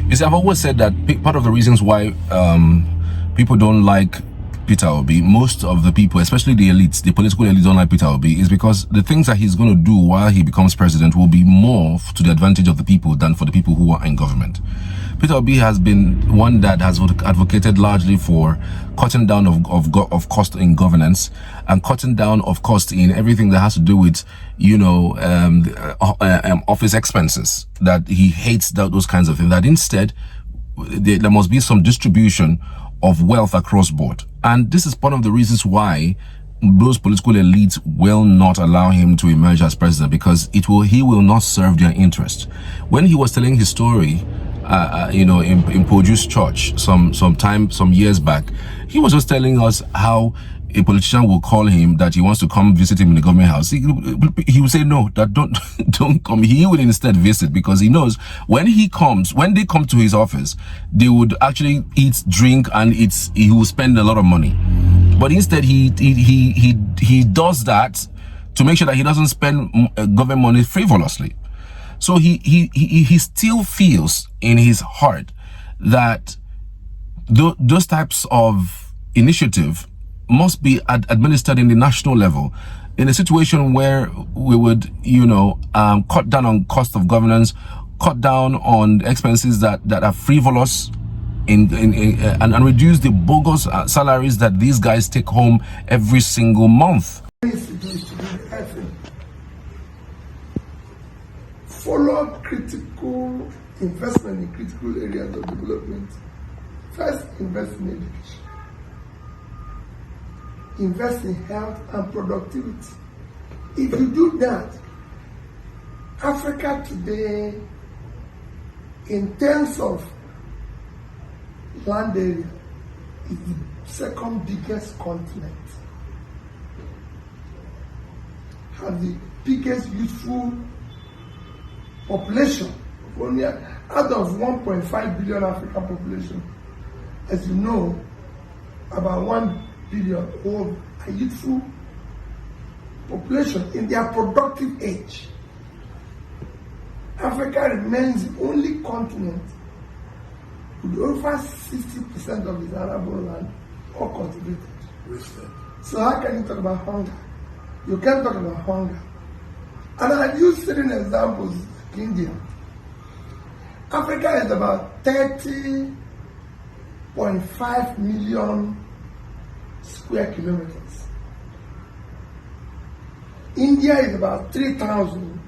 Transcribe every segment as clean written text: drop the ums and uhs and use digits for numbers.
You see, I've always said that part of the reasons why people don't like Peter Obi, most of the people, especially the elites, the political elites, don't like Peter Obi, is because the things that he's going to do while he becomes president will be more to the advantage of the people than for the people who are in government. Peter Obi has been one that has advocated largely for cutting down of cost in governance and cutting down of cost in everything that has to do with, you know, office expenses. That he hates those kinds of things. That instead, there must be some distribution of wealth across board. And this is part of the reasons why those political elites will not allow him to emerge as president, because he will not serve their interest. When he was telling his story, you know, in Produce Church some years back, he was just telling us how a politician will call him that he wants to come visit him in the government house. He will say no, that don't come. He will instead visit, because he knows when they come to his office, they would actually eat, drink, and he will spend a lot of money. But instead he does that to make sure that he doesn't spend government money frivolously. So he still feels in his heart that those types of initiative must be administered in the national level, in a situation where we would, you know, cut down on cost of governance, cut down on expenses that are frivolous, and reduce the bogus salaries that these guys take home every single month. Follow critical investment in critical areas of development. First, invest in education. Invest in health and productivity. If you do that, Africa today, in terms of land area, is the second biggest continent. Has the biggest youthful population. Only out of 1.5 billion African population, as you know, about 1 billion old a youthful population in their productive age. Africa remains the only continent with over 60% of its arable land all cultivated. So how can you talk about hunger? You can't talk about hunger. And I've used certain examples like India. Africa is about 30.5 million square kilometers. India is about 3,000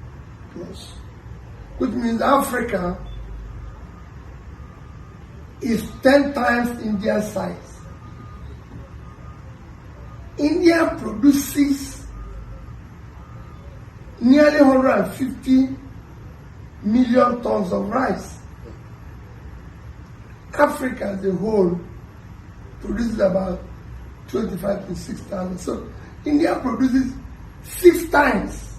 plus, which means Africa is 10 times India's size. India produces nearly 150 million tons of rice. Africa as a whole produces about 25 to 6,000. So India produces 6 times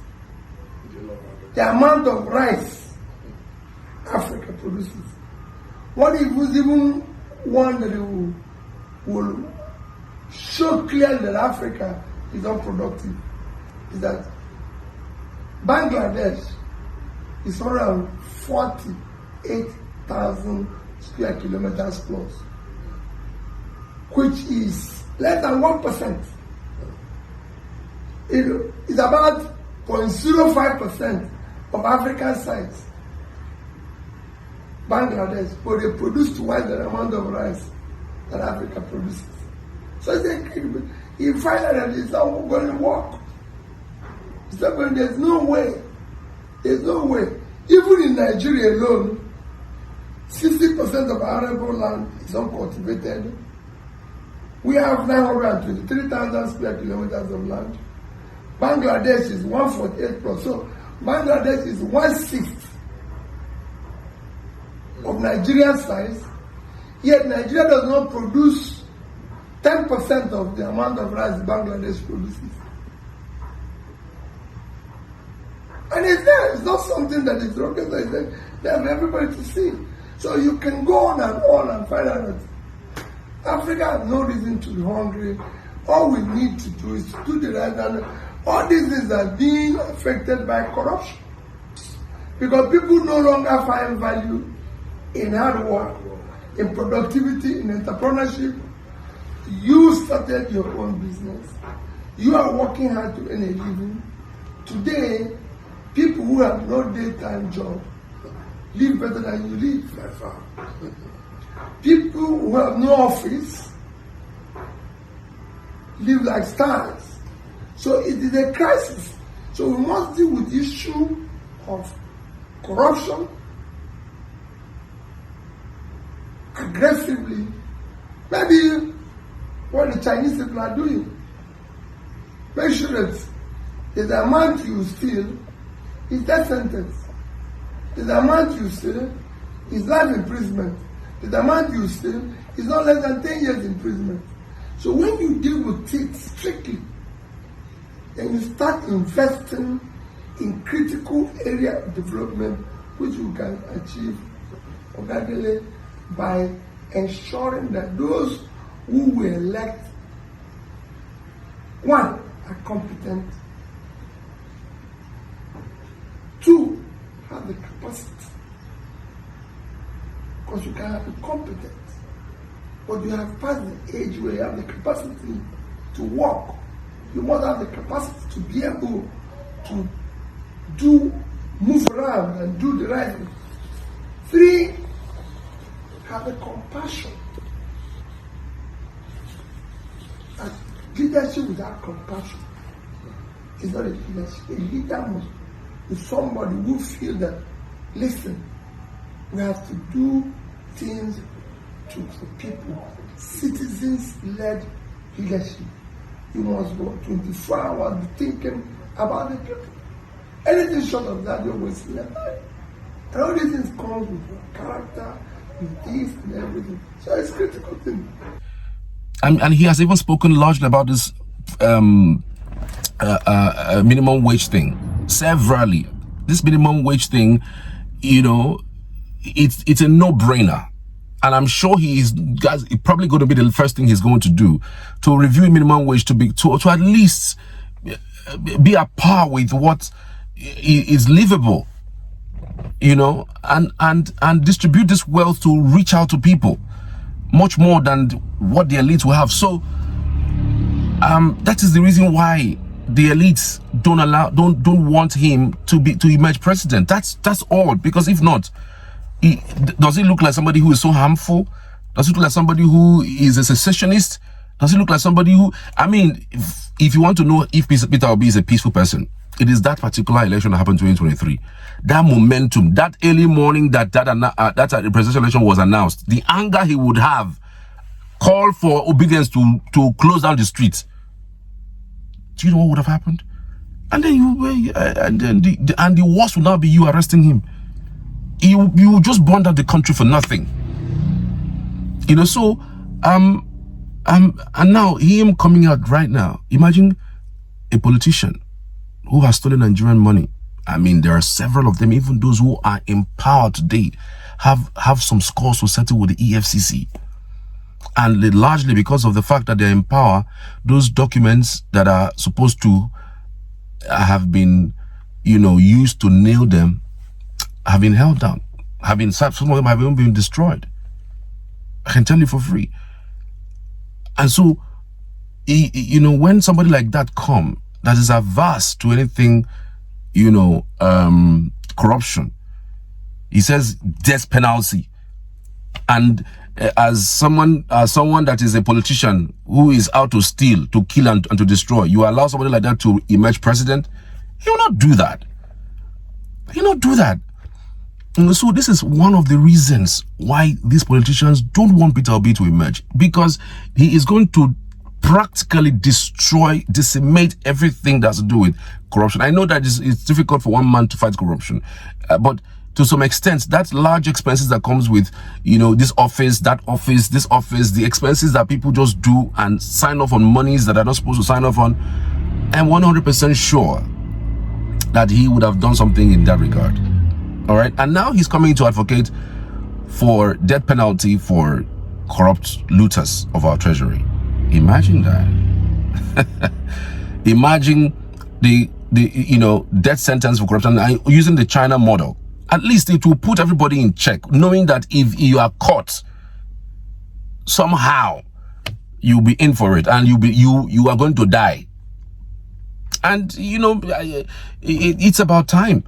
the amount of rice Africa produces. What if was even one that will show clearly that Africa is unproductive is that Bangladesh is around 48,000 square kilometers plus, which is less than 1%. It is about 0.05% of African size. Bangladesh, but they produce twice the amount of rice that Africa produces. So you find out that it's not going to work. It's not going, there's no way. There's no way. Even in Nigeria alone, 60% of our arable land is uncultivated. We have 923,000 square kilometers of land. Bangladesh is 148 plus. So Bangladesh is 1/6 of Nigeria's size. Yet Nigeria does not produce 10% of the amount of rice Bangladesh produces. And it's there. It's not something that is rocket science. It's there for everybody to see. So you can go on and find out that Africa has no reason to be hungry. All we need to do is to do the right thing. All these things are being affected by corruption. Because people no longer find value in hard work, in productivity, in entrepreneurship. You started your own business. You are working hard to earn a living. Today, people who have no daytime job live better than you live by far. People who have no office live like stars. So it is a crisis. So we must deal with the issue of corruption aggressively. Maybe what the Chinese people are doing. Make sure that the amount you steal is death sentence. The amount you steal is life imprisonment. The amount you steal is not less than 10 years imprisonment. So when you deal with it strictly, then you start investing in critical area of development which you can achieve organically by ensuring that those who will elect, one, are competent, two, have the capacity. Because you can be competent, but you have passed the age where you have the capacity to work. You must have the capacity to be able to move around and do the right thing. Three, have the compassion. And leadership without compassion is not a leadership. A leader must be somebody who feel that, listen, we have to do things to the people. Citizens-led leadership. You must go 24 hours thinking about the people. Anything short of that, you're wasting your time. And all these things come with your character, with this and everything. So it's a critical thing. And he has even spoken largely about this minimum wage thing. Severally. This minimum wage thing, you know, it's a no-brainer. And I'm sure it's probably going to be the first thing he's going to do, to review minimum wage to at least be at par with what is livable, you know, and distribute this wealth to reach out to people much more than what the elites will have. So that is the reason why the elites don't want him to emerge president. That's all. Because if not, does he look like somebody who is so harmful? Does he look like somebody who is a secessionist? Does he look like somebody who, I mean, if you want to know if Peter Obi is a peaceful person, it is that particular election that happened in 2023. That momentum, that early morning that the presidential election was announced, the anger he would have called for obedience to close down the streets. Do you know what would have happened? And then the worst would now be you arresting him. You just burned out the country for nothing. You know, so and now him coming out right now. Imagine a politician who has stolen Nigerian money. I mean, there are several of them, even those who are in power today, have some scores to settle with the EFCC. And largely because of the fact that they're in power, those documents that are supposed to have been, you know, used to nail them have been held down, some of them have even been destroyed. I can tell you for free. And so, you know, when somebody like that that is averse to anything, you know, corruption, he says death penalty. And as someone that is a politician who is out to steal, to kill and to destroy, you allow somebody like that to emerge president, he will not do that. He will not do that. And so this is one of the reasons why these politicians don't want Peter Obi to emerge, because he is going to practically decimate everything that's to do with corruption. I know that it's difficult for one man to fight corruption, but to some extent, that large expenses that comes with, you know, this office, that office, this office, the expenses that people just do and sign off on monies that are not supposed to sign off on, I'm 100% sure that he would have done something in that regard. All right, and now he's coming to advocate for death penalty for corrupt looters of our treasury. Imagine that. Imagine the you know, death sentence for corruption using the China model, At least it will put everybody in check, knowing that if you are caught, somehow you'll be in for it, and you are going to die. And you know, it's about time.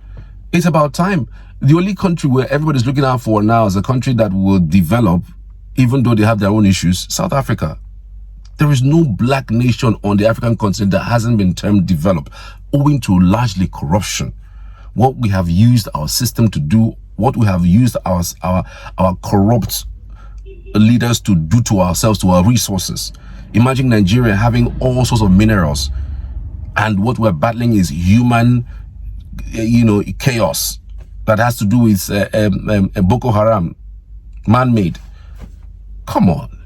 It's about time. The only country where everybody's looking out for now is a country that will develop, even though they have their own issues, South Africa. There is no black nation on the African continent that hasn't been termed developed, owing to largely corruption. What we have used our system to do, what we have used our corrupt leaders to do to ourselves, to our resources. Imagine Nigeria having all sorts of minerals, and what we're battling is human, chaos that has to do with Boko Haram, man-made. Come on.